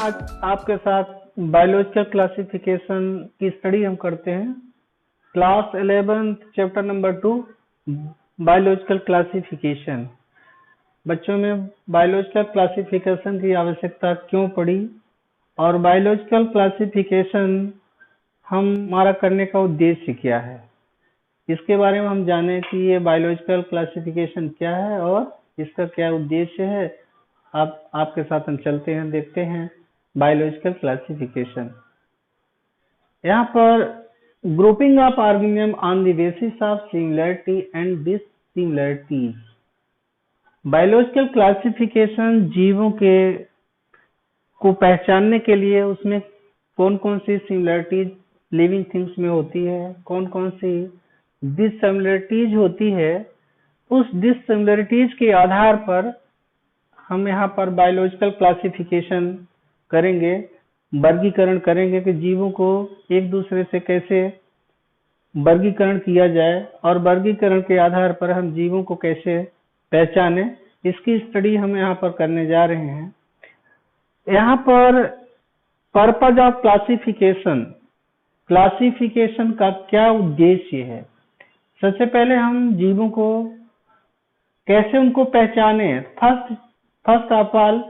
आज आपके साथ बायोलॉजिकल क्लासिफिकेशन की स्टडी हम करते हैं। Class 11 chapter number 2 biological classification. बच्चों में बायोलॉजिकल क्लासिफिकेशन की आवश्यकता क्यों पड़ी और बायोलॉजिकल क्लासिफिकेशन हमारा करने का उद्देश्य क्या है, इसके बारे में हम जाने कि ये बायोलॉजिकल क्लासिफिकेशन क्या है और इसका क्या उद्देश्य है। आपके साथ हम चलते हैं, देखते हैं बायोलॉजिकल क्लासिफिकेशन। यहाँ पर grouping of organism on the basis of similarity and dissimilarities. Biological classification जीवों के को पहचानने के लिए उसमें कौन कौन सी सिमिलरिटीज लिविंग थिंग्स में होती है, कौन कौन सी डिससिमिलरिटीज होती है, उस डिससिमिलरिटीज के आधार पर हम यहाँ पर बायोलॉजिकल क्लासिफिकेशन करेंगे, वर्गीकरण करेंगे कि जीवों को एक दूसरे से कैसे वर्गीकरण किया जाए और वर्गीकरण के आधार पर हम जीवों को कैसे पहचाने, इसकी स्टडी हम यहाँ पर करने जा रहे हैं। यहाँ पर पर्पज ऑफ क्लासिफिकेशन का क्या उद्देश्य है। सबसे पहले हम जीवों को कैसे उनको पहचाने। First of all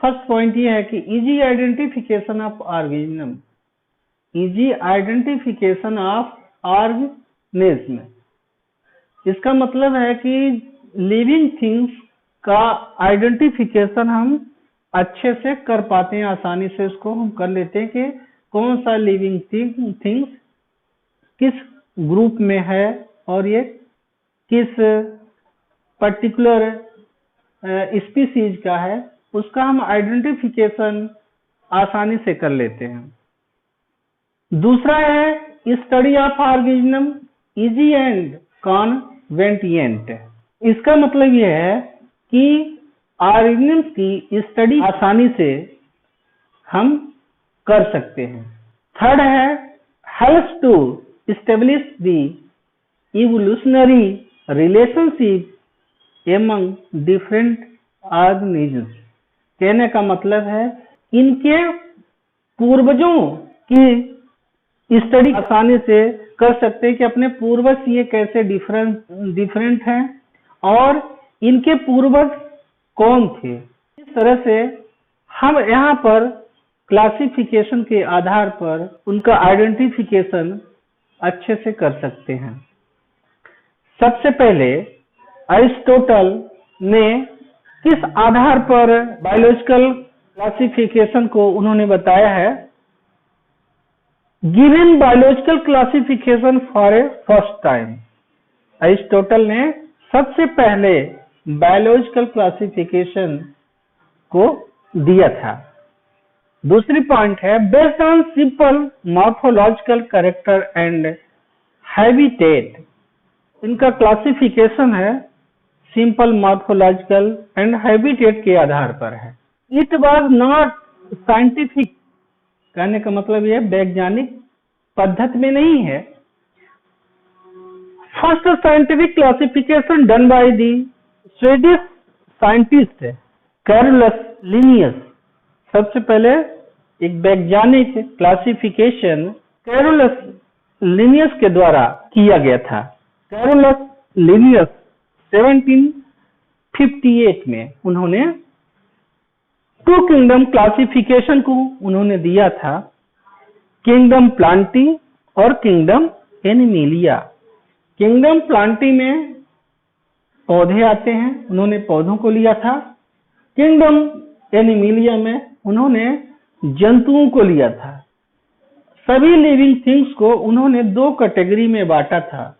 first point ये है कि easy identification of organism. Easy identification of organism, इसका मतलब है कि लिविंग थिंग्स का आइडेंटिफिकेशन हम अच्छे से कर पाते हैं, आसानी से उसको हम कर लेते हैं कि कौन सा लिविंग थिंग्स किस ग्रुप में है और ये किस पर्टिकुलर स्पीसीज का है, उसका हम आइडेंटिफिकेशन आसानी से कर लेते हैं। दूसरा है study of organism easy and convenient. इसका मतलब यह है कि ऑर्गेनिज्म की स्टडी आसानी से हम कर सकते हैं। थर्ड है helps to establish the evolutionary relationship among different organisms. कहने का मतलब है इनके पूर्वजों की स्टडी आसानी से कर सकते हैं कि अपने पूर्वज ये कैसे डिफरेंट हैं और इनके पूर्वज कौन थे। इस तरह से हम यहाँ पर क्लासिफिकेशन के आधार पर उनका आइडेंटिफिकेशन अच्छे से कर सकते हैं। सबसे पहले अरिस्टोटल ने किस आधार पर बायोलॉजिकल क्लासिफिकेशन को उन्होंने बताया है। Given biological classification for a first time. Aristotle ने सबसे पहले बायोलॉजिकल क्लासिफिकेशन को दिया था। दूसरी पॉइंट है based on simple morphological character and habitat. इनका क्लासिफिकेशन है सिंपल मॉर्फोलॉजिकल एंड हैबिटेट के आधार पर है। इट वाज नॉट साइंटिफिक, कहने का मतलब यह वैज्ञानिक पद्धति में नहीं है। First scientific classification done by the Swedish scientist Carolus Linnaeus. सबसे पहले एक वैज्ञानिक क्लासिफिकेशन कैरोलस लिनियस के द्वारा किया गया था। कैरोलस लिनियस 1758 में उन्होंने टू किंगडम क्लासिफिकेशन को उन्होंने दिया था, किंगडम प्लांटी और किंगडम एनिमेलिया। किंगडम प्लांटी में पौधे आते हैं, उन्होंने पौधों को लिया था। किंगडम एनिमेलिया में उन्होंने जंतुओं को लिया था। सभी लिविंग थिंग्स को उन्होंने दो कैटेगरी में बांटा था,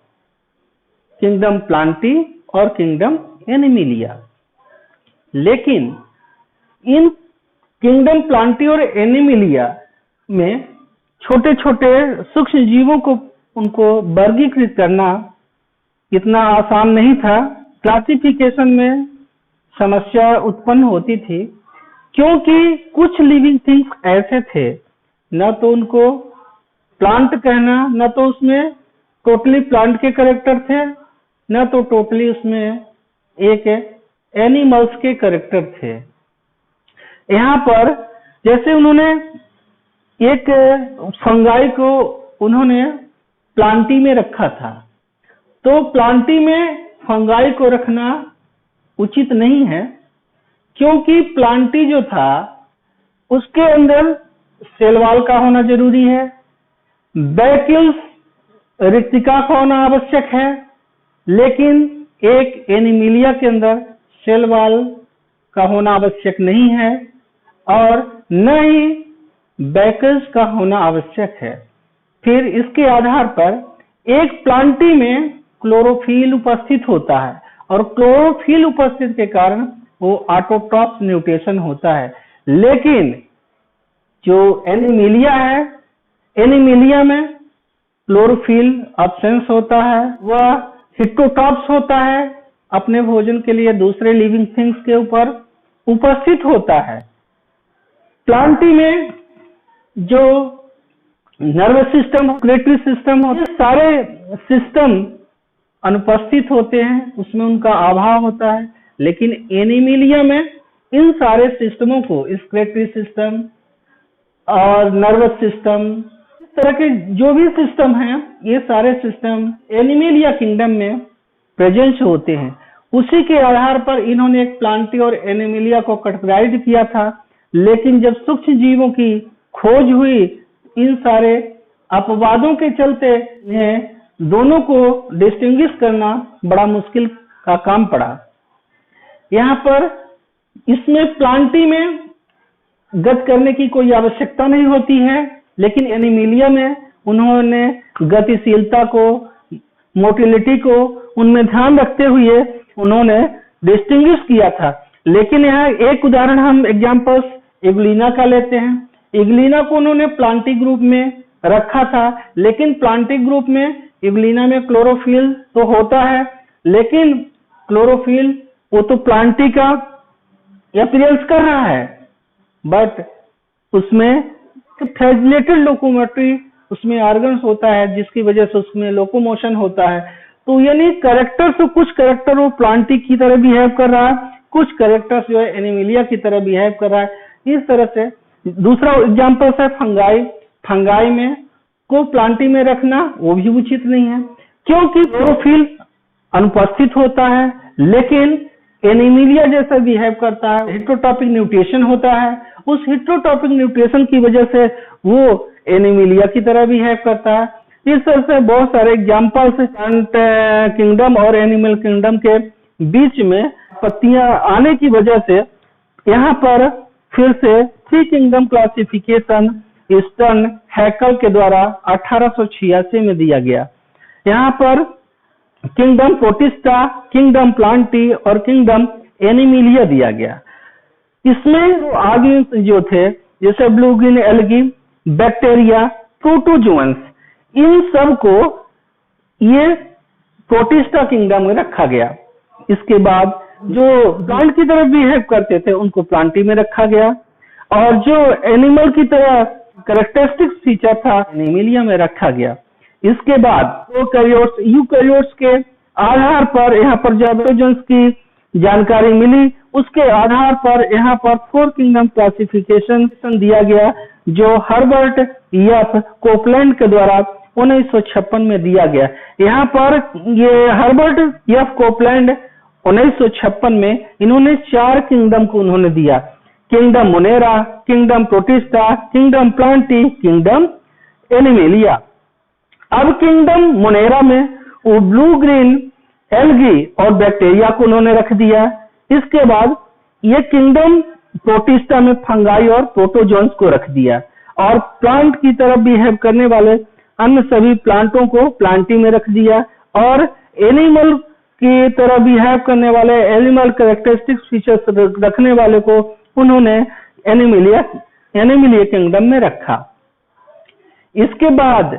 किंगडम प्लांटी और किंगडम एनिमेलिया। लेकिन इन किंगडम प्लांटी और एनिमेलिया में छोटे छोटे सूक्ष्म जीवों को उनको वर्गीकृत करना इतना आसान नहीं था। क्लासिफिकेशन में समस्या उत्पन्न होती थी क्योंकि कुछ लिविंग थिंग्स ऐसे थे, न तो उनको प्लांट कहना, न तो उसमें टोटली प्लांट के कैरेक्टर थे, न तो टोटली उसमें एक एनिमल्स के कैरेक्टर थे। यहाँ पर जैसे उन्होंने एक फंगाई को उन्होंने प्लांटी में रखा था, तो प्लांटी में फंगाई को रखना उचित नहीं है, क्योंकि प्लांटी जो था उसके अंदर सेल वॉल का होना जरूरी है, बैक्यूल्स रिक्तिका का होना आवश्यक है, लेकिन एक एनीमिलिया के अंदर सेल वॉल का होना आवश्यक नहीं है और न ही बैकल्स का होना आवश्यक है। फिर इसके आधार पर एक प्लांटी में क्लोरोफिल उपस्थित होता है और क्लोरोफिल उपस्थित के कारण वो ऑटोट्रॉप्स म्यूटेशन होता है, लेकिन जो एनीमिलिया है, एनीमिलिया में क्लोरोफिल अब्सेंस होता है, वह हिट्रोट्रॉप्स होता है, अपने भोजन के लिए दूसरे लिविंग थिंग्स के ऊपर उपस्थित होता है। प्लांटी में जो नर्वस सिस्टम, रेस्पिरेटरी सिस्टम, सारे सिस्टम अनुपस्थित होते हैं, उसमें उनका अभाव होता है, लेकिन एनीमिलिया में इन सारे सिस्टमों को, रेस्पिरेटरी सिस्टम और नर्वस सिस्टम, इस तरह के जो भी सिस्टम हैं, ये सारे सिस्टम एनीमिलिया किंगडम में प्रेजेंट होते हैं। उसी के आधार पर इन्होंने एक प्लांटी और एनीमिलिया को कैटेगराइज किया था, लेकिन जब सूक्ष्म जीवों की खोज हुई, इन सारे अपवादों के चलते दोनों को डिस्टिंग्विश करना बड़ा मुश्किल का काम पड़ा। यहाँ पर इसमें प्लांटी में गत करने की कोई आवश्यकता नहीं होती है, लेकिन एनीमिलिया में उन्होंने गतिशीलता को, मोटिलिटी को उनमें ध्यान रखते हुए उन्होंने डिस्टिंग्विश किया था। लेकिन यहाँ एक उदाहरण हम एग्जांपल्स इग्लिना का लेते हैं। इग्लिना को उन्होंने प्लांटी ग्रुप में रखा था, लेकिन प्लांटी ग्रुप में इग्लिना में क्लोरोफिल तो होता है, लेकिन क्लोरोफिल वो तो प्लांटी का अपीयरेंस कर रहा है, बट उसमें फ्लैजिलेटेड लोकोमोटरी उसमें ऑर्गन्स होता है, जिसकी वजह से उसमें लोकोमोशन होता है। तो यानी कैरेक्टर से कुछ कैरेक्टर वो प्लांटी की तरह बिहेव कर रहा है, कुछ कैरेक्टर्स जो है एनीमिलिया की तरह बिहेव कर रहा है। इस तरह से दूसरा एग्जांपल है फंगाई। फंगाई में को प्लांटी में रखना वो भी उचित नहीं है, क्योंकि क्लोरोफिल अनुपस्थित होता है, लेकिन एनीमिलिया जैसा बिहेव करता है, हिट्रोटॉपिक म्यूटेशन होता है। उस हिट्रोटॉपिक म्यूटेशन की वजह से वो एनीमिलिया की तरह बिहेव करता है। इस तरह से बहुत सारे एग्जांपल्स प्लांट किंगडम और एनिमल किंगडम के बीच में पत्तियां आने की वजह से यहाँ पर फिर से थ्री किंगडम क्लासिफिकेशन ईस्टर्न हैकल के द्वारा 1886 में दिया गया। यहाँ पर किंगडम प्रोटिस्टा, किंगडम प्लांटी और किंगडम एनीमिलिया दिया गया। इसमें आगे जो थे जैसे blue green algae, bacteria, protozoans, इन सब को ये प्रोटिस्टा किंगडम में रखा गया। इसके बाद जो प्लांट की तरह बिहेव करते थे उनको प्लांटी में रखा गया, और जो एनिमल की तरह कैरेक्टरिस्टिक फीचर था एनीमिलिया में रखा गया। इसके बाद यूकैरियोट्स के आधार पर यहाँ पर जब प्रोटोजोअन्स की जानकारी मिली, उसके आधार पर यहाँ पर फोर किंगडम क्लासिफिकेशन दिया गया, जो हर्बर्ट एफ कोपलैंड के द्वारा 1956 में दिया गया। यहाँ पर ये हर्बर्ट एफ कोपलैंड 1956 में इन्होंने 4 किंगडम को उन्होंने दिया, kingdom Monera, kingdom Protista, kingdom Plantae, kingdom Animalia. अब किंगडम मोनेरा में वो ब्लू ग्रीन एल्गी और बैक्टीरिया को उन्होंने रख दिया। इसके बाद ये किंगडम प्रोटिस्टा में फंगाई और प्रोटोजोन्स को रख दिया, और प्लांट की तरफ बिहेव करने वाले अन्य सभी प्लांटों को प्लांटी में रख दिया, और एनिमल की तरह बिहेव करने वाले एनिमल कैरेक्टरिस्टिक्स फीचर्स रखने वाले को उन्होंने एनीमिलिया किंगडम में रखा। इसके बाद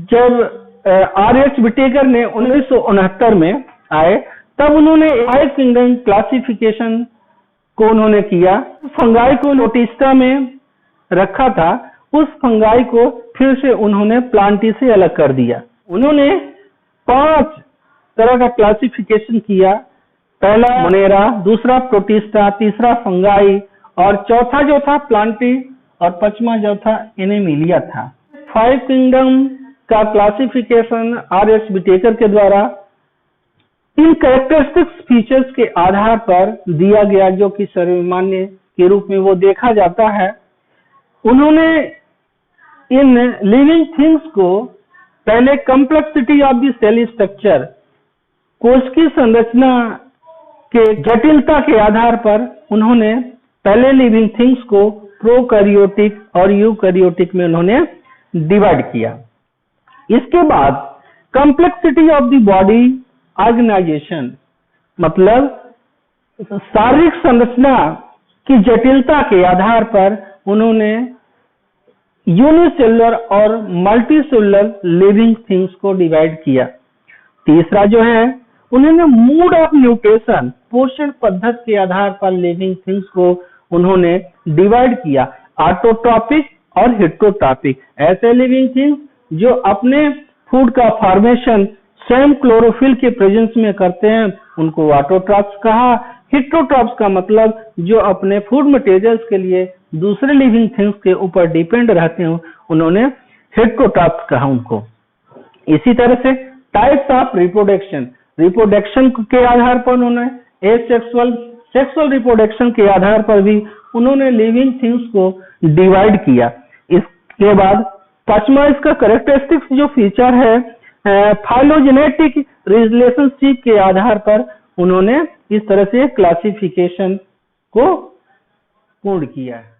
जब R.H. विटेकर ने 1969 में आए, तब उन्होंने 5 किंगडम क्लासिफिकेशन को उन्होंने किया। फंगाई को प्रोटिस्टा में रखा था, उस फंगाई को फिर से उन्होंने प्लांटी से अलग कर दिया। उन्होंने 5 तरह का क्लासिफिकेशन किया, पहला मोनेरा, दूसरा प्रोटिस्टा, तीसरा फंगाई और चौथा जो था प्लांटी और पांचवा जो था एनिमिलिया था। 5 किंगडम का क्लासिफिकेशन आर.एस. विटेकर के द्वारा इन कैरेक्टरिस्टिक्स फीचर्स के आधार पर दिया गया, जो कि सर्वमान्य के रूप में वो देखा जाता है। उन्होंने इन लिविंग थिंग्स को पहले complexity of the cell structure, कोशिकीय संरचना के जटिलता के आधार पर उन्होंने पहले लिविंग थिंग्स को प्रोकैरियोटिक और यूकैरियोटिक में उन्होंने डिवाइड किया। इसके बाद complexity of the body organisation, मतलब शारीरिक संरचना की जटिलता के आधार पर उन्होंने यूनिसेलुलर और मल्टीसेलुलर लिविंग थिंग्स को डिवाइड किया। तीसरा जो है, उन्होंने मोड ऑफ न्यूट्रिशन, पोषण पद्धति के आधार पर लिविंग थिंग्स को उन्होंने डिवाइड किया, ऑटोट्रॉपिक और हेटेरोट्रॉपिक। ऐसे लिविंग थिंग्स जो अपने फूड का फॉर्मेशन स्वयं क्लोरोफिल के प्रेजेंस में करते हैं, उनको ऑटोट्रॉप्स कहा। हेटेरोट्रॉप्स का मतलब जो अपने फूड मटेरियल्स के लिए दूसरे लिविंग थिंग्स के ऊपर डिपेंड रहते हैं, उन्होंने हेटेरोट्रॉप्स कहा उनको। इसी तरह से टाइप्स ऑफ रिप्रोडक्शन, रिप्रोडक्शन के आधार पर उन्होंने एसेक्सुअल, सेक्सुअल रिप्रोडक्शन के आधार पर भी उन्होंने लिविंग थिंग्स को डिवाइड किया। इसके बाद पांचवा इसका कैरेक्टरिस्टिक्स जो फीचर है, फाइलोजेनेटिक रिलेशनशिप के आधार पर उन्होंने इस तरह से क्लासिफिकेशन को पूर्ण किया है।